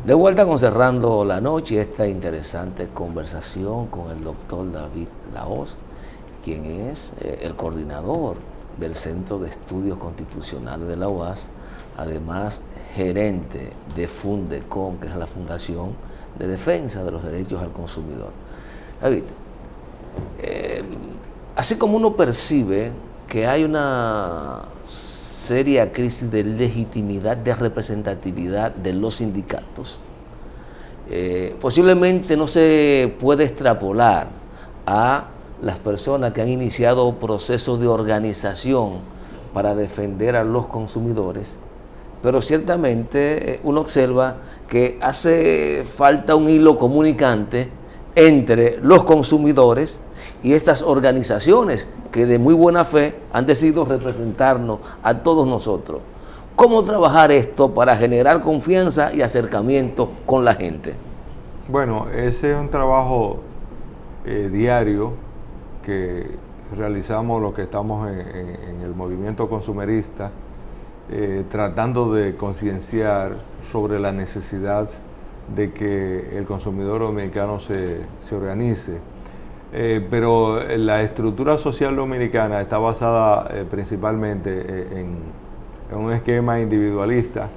De vuelta con Cerrando la Noche, esta interesante conversación con el doctor David Lahoz, quien es el coordinador del Centro de Estudios Constitucionales de la UAS, además gerente de Fundecon, que es la Fundación de Defensa de los Derechos al Consumidor. David, así como uno percibe que hay una seria crisis de legitimidad, de representatividad de los sindicatos, posiblemente no se puede extrapolar a las personas que han iniciado procesos de organización para defender a los consumidores, pero ciertamente uno observa que hace falta un hilo comunicante entre los consumidores y estas organizaciones que de muy buena fe han decidido representarnos a todos nosotros. ¿Cómo trabajar esto para generar confianza y acercamiento con la gente? Bueno, ese es un trabajo diario que realizamos los que estamos en el movimiento consumerista, tratando de concienciar sobre la necesidad de que el consumidor dominicano se organice. Pero la estructura social dominicana está basada principalmente en un esquema individualista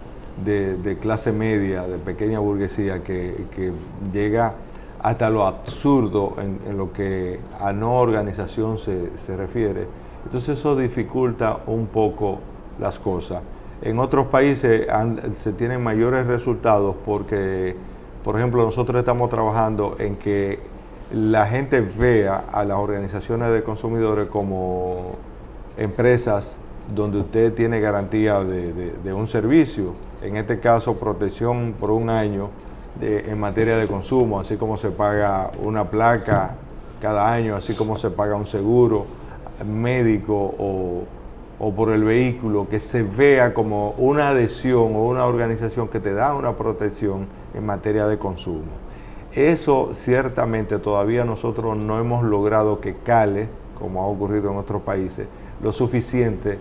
de clase media, de pequeña burguesía, que llega hasta lo absurdo en lo que a no organización se refiere. Entonces eso dificulta un poco las cosas. En otros países se tienen mayores resultados porque, por ejemplo, nosotros estamos trabajando en que la gente vea a las organizaciones de consumidores como empresas donde usted tiene garantía de un servicio, en este caso protección por un año en materia de consumo, así como se paga una placa cada año, así como se paga un seguro médico o por el vehículo, que se vea como una adhesión o una organización que te da una protección en materia de consumo. Eso ciertamente todavía nosotros no hemos logrado que cale, como ha ocurrido en otros países, lo suficiente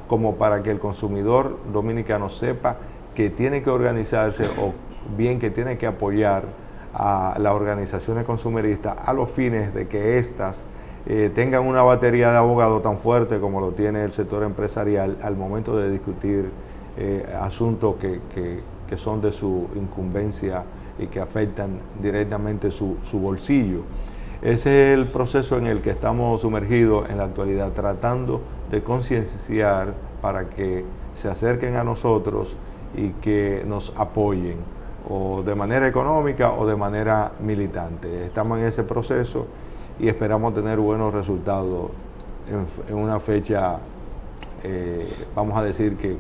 como para que el consumidor dominicano sepa que tiene que organizarse o bien que tiene que apoyar a las organizaciones consumeristas a los fines de que éstas tengan una batería de abogados tan fuerte como lo tiene el sector empresarial al momento de discutir asuntos que son de su incumbencia y que afectan directamente su bolsillo. Ese es el proceso en el que estamos sumergidos en la actualidad, tratando de concienciar para que se acerquen a nosotros y que nos apoyen, o de manera económica o de manera militante. Estamos en ese proceso y esperamos tener buenos resultados en una fecha, vamos a decir que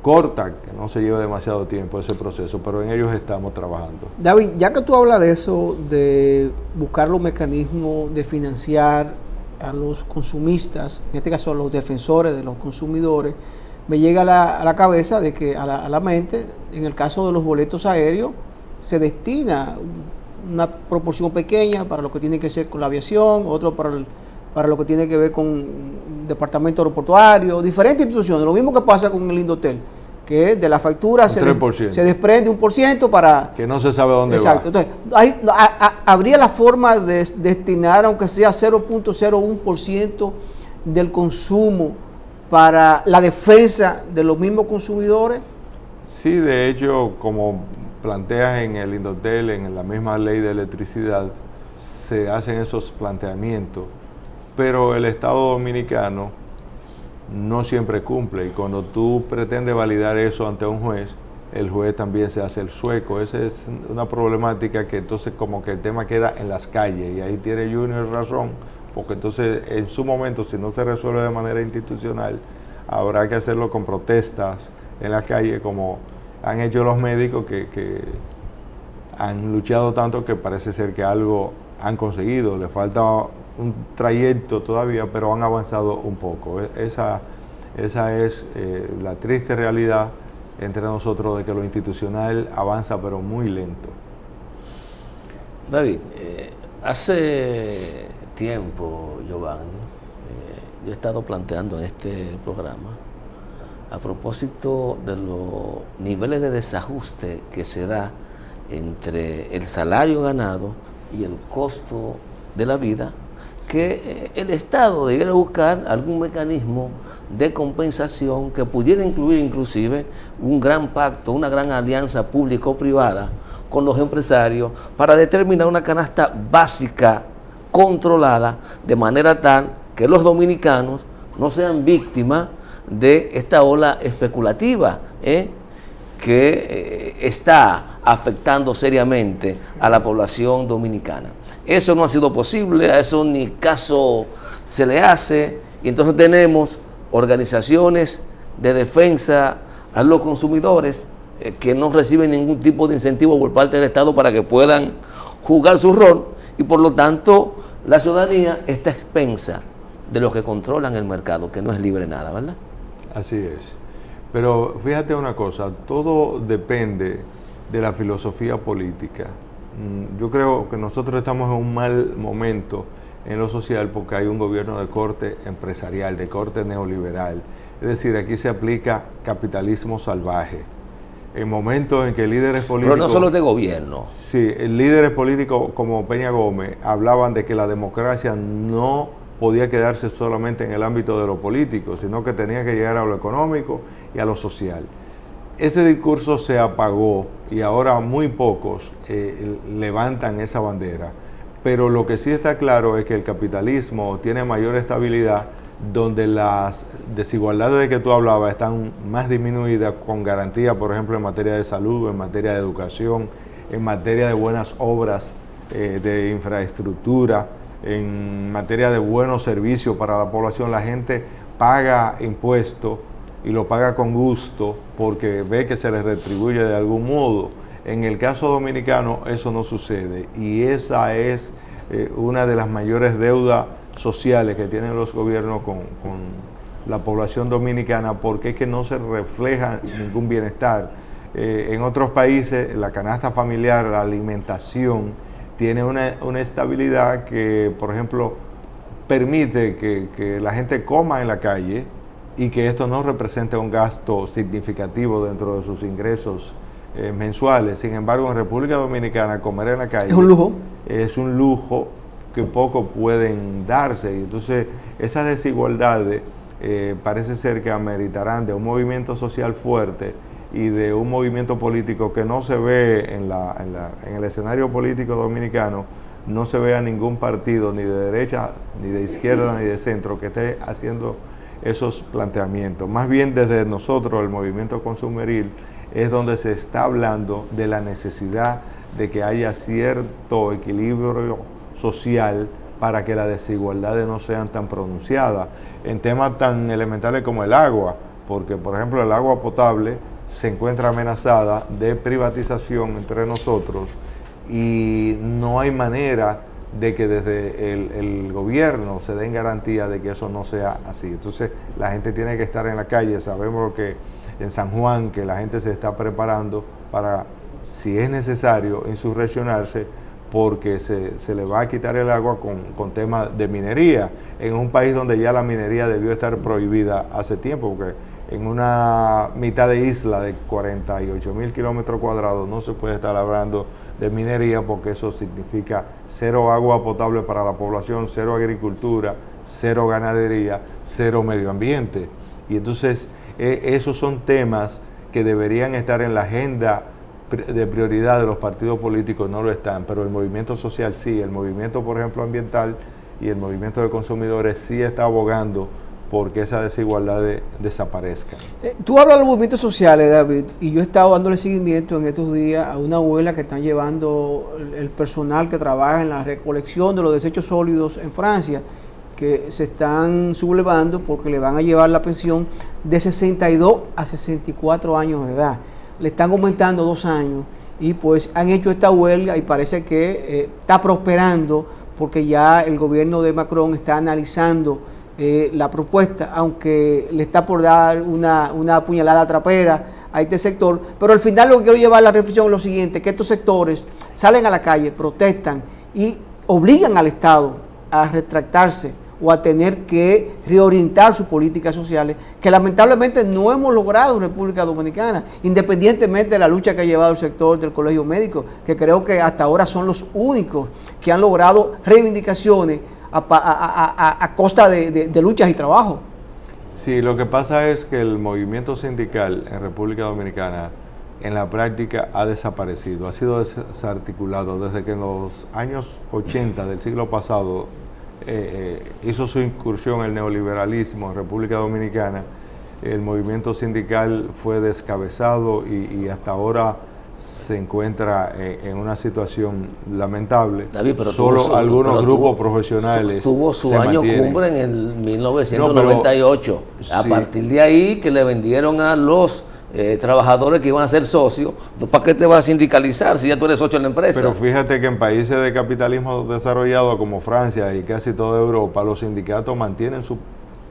corta, que no se lleve demasiado tiempo ese proceso, pero en ellos estamos trabajando. David, ya que tú hablas de eso, de buscar los mecanismos de financiar a los consumistas, en este caso a los defensores de los consumidores, me llega a la cabeza de que a la mente, en el caso de los boletos aéreos, se destina una proporción pequeña para lo que tiene que ser con la aviación, otro para lo que tiene que ver con departamento aeroportuario, diferentes instituciones. Lo mismo que pasa con el Indotel, que de la factura se desprende 1% para... Que no se sabe dónde exacto. va. Entonces, habría la forma de destinar, aunque sea 0.01% del consumo para la defensa de los mismos consumidores. Sí, de hecho, como planteas en el Indotel, en la misma ley de electricidad, se hacen esos planteamientos, pero el Estado dominicano no siempre cumple, y cuando tú pretendes validar eso ante un juez, el juez también se hace el sueco. Esa es una problemática que entonces como que el tema queda en las calles, y ahí tiene Junior razón, porque entonces en su momento, si no se resuelve de manera institucional, habrá que hacerlo con protestas en la calle, como han hecho los médicos que han luchado tanto que parece ser que algo han conseguido. Le falta un trayecto todavía, pero han avanzado un poco. Esa es la triste realidad entre nosotros, de que lo institucional avanza pero muy lento. David, hace tiempo, Giovanni, yo he estado planteando en este programa a propósito de los niveles de desajuste que se da entre el salario ganado y el costo de la vida, que el Estado debiera buscar algún mecanismo de compensación que pudiera incluir inclusive un gran pacto, una gran alianza público-privada con los empresarios para determinar una canasta básica controlada de manera tal que los dominicanos no sean víctimas de esta ola especulativa que está afectando seriamente a la población dominicana. Eso no ha sido posible, a eso ni caso se le hace, y entonces tenemos organizaciones de defensa a los consumidores que no reciben ningún tipo de incentivo por parte del Estado para que puedan jugar su rol, y por lo tanto la ciudadanía está expensa de los que controlan el mercado, que no es libre nada, ¿verdad? Así es. Pero fíjate una cosa, todo depende de la filosofía política. Yo creo que nosotros estamos en un mal momento en lo social porque hay un gobierno de corte empresarial, de corte neoliberal. Es decir, aquí se aplica capitalismo salvaje. En momentos en que líderes políticos... Pero no solo de gobierno. Sí, líderes políticos como Peña Gómez hablaban de que la democracia no podía quedarse solamente en el ámbito de lo político, sino que tenía que llegar a lo económico y a lo social. Ese discurso se apagó y ahora muy pocos levantan esa bandera. Pero lo que sí está claro es que el capitalismo tiene mayor estabilidad, donde las desigualdades de que tú hablabas están más disminuidas, con garantía, por ejemplo, en materia de salud, en materia de educación, en materia de buenas obras de infraestructura, en materia de buenos servicios para la población. La gente paga impuestos y lo paga con gusto porque ve que se les retribuye de algún modo. En el caso dominicano eso no sucede, y esa es una de las mayores deudas sociales que tienen los gobiernos con la población dominicana, porque es que no se refleja ningún bienestar. En otros países la canasta familiar, la alimentación, tiene una estabilidad que, por ejemplo, permite que la gente coma en la calle y que esto no represente un gasto significativo dentro de sus ingresos mensuales. Sin embargo, en República Dominicana comer en la calle es un lujo. Es un lujo que pocos pueden darse, y entonces esas desigualdades parece ser que ameritarán de un movimiento social fuerte y de un movimiento político que no se ve en el escenario político dominicano. No se ve a ningún partido, ni de derecha, ni de izquierda, ni de centro, que esté haciendo esos planteamientos. Más bien desde nosotros, el movimiento consumeril, es donde se está hablando de la necesidad de que haya cierto equilibrio social para que las desigualdades no sean tan pronunciadas en temas tan elementales como el agua, porque por ejemplo el agua potable se encuentra amenazada de privatización entre nosotros, y no hay manera de que desde el gobierno se den garantía de que eso no sea así. Entonces la gente tiene que estar en la calle. Sabemos que en San Juan que la gente se está preparando para, si es necesario, insurreccionarse, porque se le va a quitar el agua con temas de minería, en un país donde ya la minería debió estar prohibida hace tiempo, porque en una mitad de isla de 48,000 kilómetros cuadrados no se puede estar hablando de minería, porque eso significa cero agua potable para la población, cero agricultura, cero ganadería, cero medio ambiente. Y entonces esos son temas que deberían estar en la agenda de prioridad de los partidos políticos. No lo están, pero el movimiento social sí. El movimiento, por ejemplo, ambiental y el movimiento de consumidores sí está abogando porque esas desigualdades desaparezcan. Tú hablas de los movimientos sociales, David, y yo he estado dándole seguimiento en estos días a una huelga que están llevando el personal que trabaja en la recolección de los desechos sólidos en Francia, que se están sublevando porque le van a llevar la pensión de 62 a 64 años de edad. Le están aumentando 2 años y pues han hecho esta huelga, y parece que está prosperando porque ya el gobierno de Macron está analizando la propuesta, aunque le está por dar una puñalada trapera a este sector. Pero al final lo que quiero llevar a la reflexión es lo siguiente, que estos sectores salen a la calle, protestan y obligan al Estado a retractarse o a tener que reorientar sus políticas sociales, que lamentablemente no hemos logrado en República Dominicana, independientemente de la lucha que ha llevado el sector del colegio médico, que creo que hasta ahora son los únicos que han logrado reivindicaciones a costa de luchas y trabajo. Sí, lo que pasa es que el movimiento sindical en República Dominicana en la práctica ha desaparecido, ha sido desarticulado desde que en los años 80 del siglo pasado hizo su incursión el neoliberalismo en República Dominicana. El movimiento sindical fue descabezado y hasta ahora se encuentra en una situación lamentable. David, pero solo algunos grupos profesionales tuvo su año cumbre en el 1998. No, a partir de ahí que le vendieron a los trabajadores que iban a ser socios, ¿para qué te vas a sindicalizar si ya tú eres socio en la empresa? Pero fíjate que en países de capitalismo desarrollado como Francia y casi toda Europa, los sindicatos mantienen sus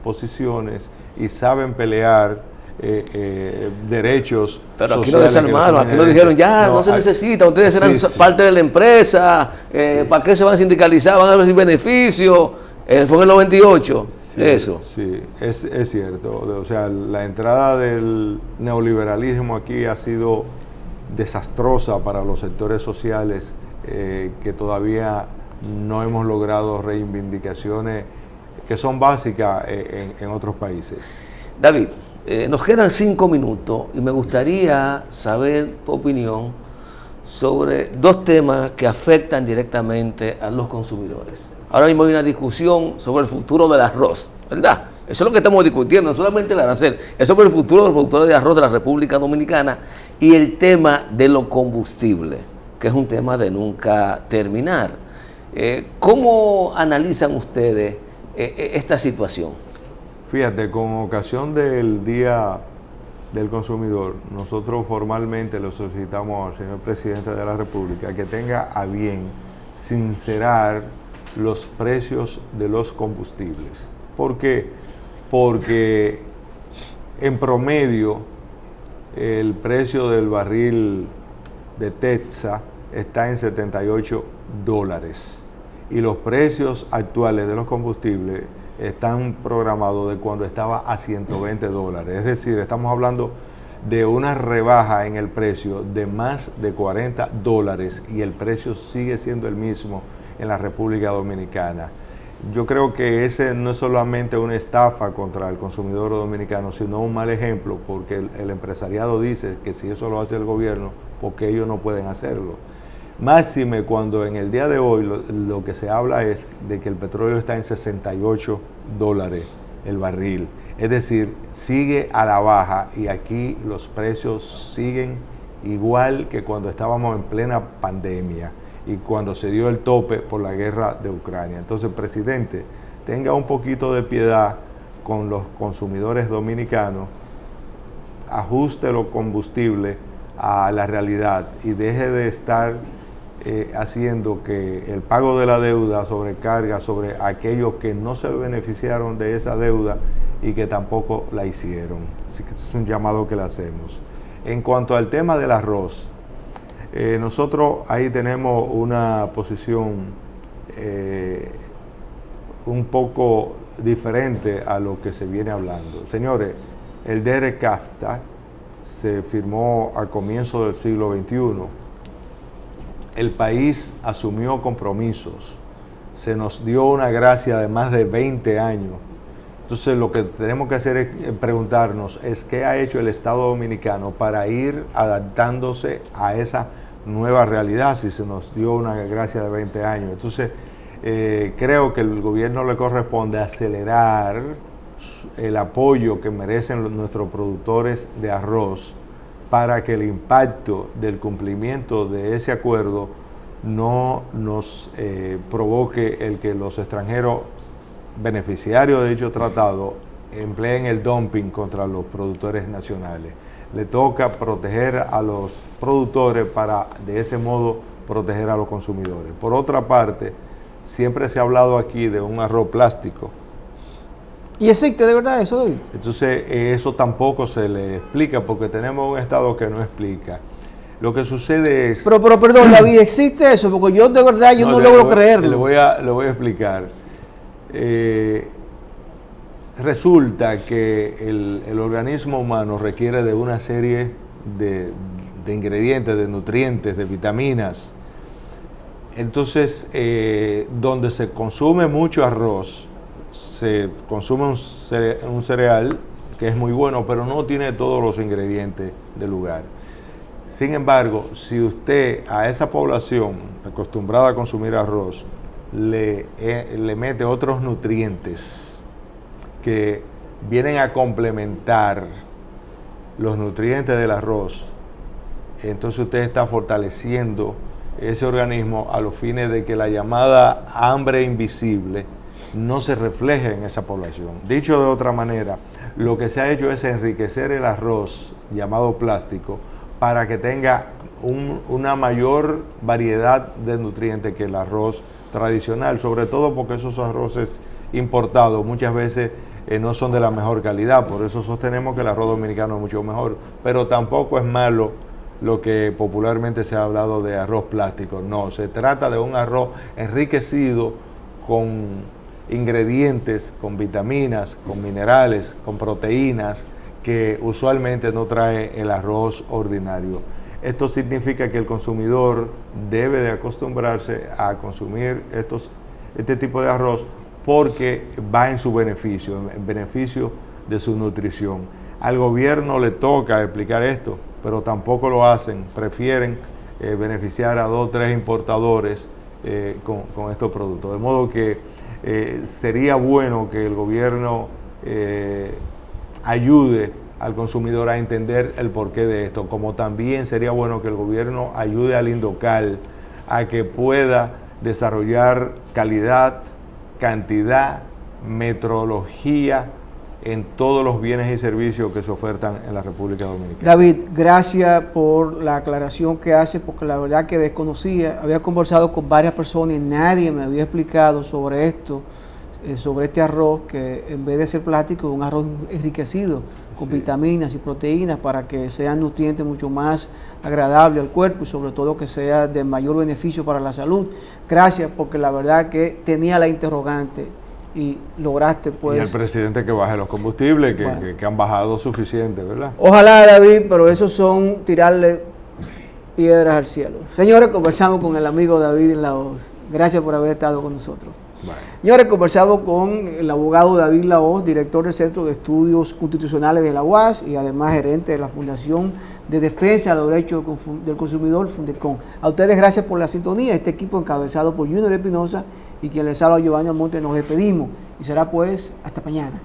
posiciones y saben pelear derechos. Pero aquí lo desarmaron, aquí lo dijeron, ya no se necesita, ustedes eran parte de la empresa, ¿para qué se van a sindicalizar? Van a recibir beneficios. Fue en el 98, sí, eso. Sí, es cierto. O sea, la entrada del neoliberalismo aquí ha sido desastrosa para los sectores sociales que todavía no hemos logrado reivindicaciones que son básicas en otros países. David, nos quedan 5 minutos y me gustaría saber tu opinión sobre 2 temas que afectan directamente a los consumidores. Ahora mismo hay una discusión sobre el futuro del arroz, ¿verdad? Eso es lo que estamos discutiendo, no solamente el arancel, es sobre el futuro de los productores de arroz de la República Dominicana y el tema de los combustibles, que es un tema de nunca terminar. ¿Cómo analizan ustedes esta situación? Fíjate, con ocasión del Día del Consumidor, nosotros formalmente le solicitamos al señor Presidente de la República que tenga a bien sincerar los precios de los combustibles. ¿Por qué? Porque en promedio el precio del barril de Texas está en $78 y los precios actuales de los combustibles están programados de cuando estaba a $120. Es decir, estamos hablando de una rebaja en el precio de más de $40 y el precio sigue siendo el mismo en la República Dominicana. Yo creo que ese no es solamente una estafa contra el consumidor dominicano, sino un mal ejemplo, porque el empresariado dice que si eso lo hace el gobierno, porque ellos no pueden hacerlo. Máxime cuando en el día de hoy lo que se habla es de que el petróleo está en $68 el barril. Es decir, sigue a la baja y aquí los precios siguen igual que cuando estábamos en plena pandemia y cuando se dio el tope por la guerra de Ucrania. Entonces, presidente, tenga un poquito de piedad con los consumidores dominicanos, ajuste los combustibles a la realidad y deje de estar haciendo que el pago de la deuda sobrecarga sobre aquellos que no se beneficiaron de esa deuda y que tampoco la hicieron. Así que es un llamado que le hacemos. En cuanto al tema del arroz, nosotros ahí tenemos una posición un poco diferente a lo que se viene hablando. Señores, el DERE-CAFTA se firmó a comienzos del siglo XXI. El país asumió compromisos, se nos dio una gracia de más de 20 años. Entonces lo que tenemos que hacer es preguntarnos es qué ha hecho el Estado Dominicano para ir adaptándose a esa nueva realidad si se nos dio una gracia de 20 años. Entonces creo que el gobierno le corresponde acelerar el apoyo que merecen nuestros productores de arroz para que el impacto del cumplimiento de ese acuerdo no nos provoque el que los extranjeros beneficiarios de dicho tratado empleen el dumping contra los productores nacionales. Le toca proteger a los productores para de ese modo proteger a los consumidores. Por otra parte, siempre se ha hablado aquí de un arroz plástico. ¿Y existe de verdad eso, David? Entonces, eso tampoco se le explica porque tenemos un Estado que no explica. Lo que sucede es... Pero perdón, David, ¿existe eso? Porque yo de verdad no logro creerlo. Le voy a explicar. resulta que el organismo humano requiere de una serie de ingredientes, de nutrientes, de vitaminas. Entonces, donde se consume mucho arroz, se consume un cereal que es muy bueno, pero no tiene todos los ingredientes del lugar. Sin embargo, si usted a esa población acostumbrada a consumir arroz le mete otros nutrientes que vienen a complementar los nutrientes del arroz, entonces usted está fortaleciendo ese organismo a los fines de que la llamada hambre invisible no se refleje en esa población. Dicho de otra manera, lo que se ha hecho es enriquecer el arroz llamado plástico para que tenga una mayor variedad de nutrientes que el arroz tradicional, sobre todo porque esos arroces importados muchas veces no son de la mejor calidad. Por eso sostenemos que el arroz dominicano es mucho mejor, pero tampoco es malo lo que popularmente se ha hablado de arroz plástico. No, se trata de un arroz enriquecido con ingredientes, con vitaminas, con minerales, con proteínas que usualmente no trae el arroz ordinario. Esto significa que el consumidor debe de acostumbrarse a consumir este tipo de arroz porque va en su beneficio, en beneficio de su nutrición. Al gobierno le toca explicar esto, pero tampoco lo hacen, prefieren beneficiar a 2 o 3 importadores con estos productos. De modo que sería bueno que el gobierno ayude al consumidor a entender el porqué de esto, como también sería bueno que el gobierno ayude al Indocal a que pueda desarrollar calidad, cantidad, metrología en todos los bienes y servicios que se ofertan en la República Dominicana. David, gracias por la aclaración que hace, porque la verdad que desconocía, había conversado con varias personas y nadie me había explicado sobre esto, sobre este arroz, que en vez de ser plástico, es un arroz enriquecido con vitaminas y proteínas para que sean nutrientes mucho más agradables al cuerpo y sobre todo que sea de mayor beneficio para la salud. Gracias, porque la verdad que tenía la interrogante y lograste pues... Y el presidente que baje los combustibles, que han bajado suficiente, ¿verdad? Ojalá, David, pero eso son tirarle piedras al cielo. Señores, conversamos con el amigo David Lahoz. Gracias por haber estado con nosotros. Bueno. Señores, conversamos con el abogado David Lahoz, director del Centro de Estudios Constitucionales de la UAS y además gerente de la Fundación de Defensa de los Derechos del Consumidor, Fundecon. A ustedes gracias por la sintonía. Este equipo encabezado por Junior Espinosa y quien les habla, Giovanni Almonte, nos despedimos y será pues hasta mañana.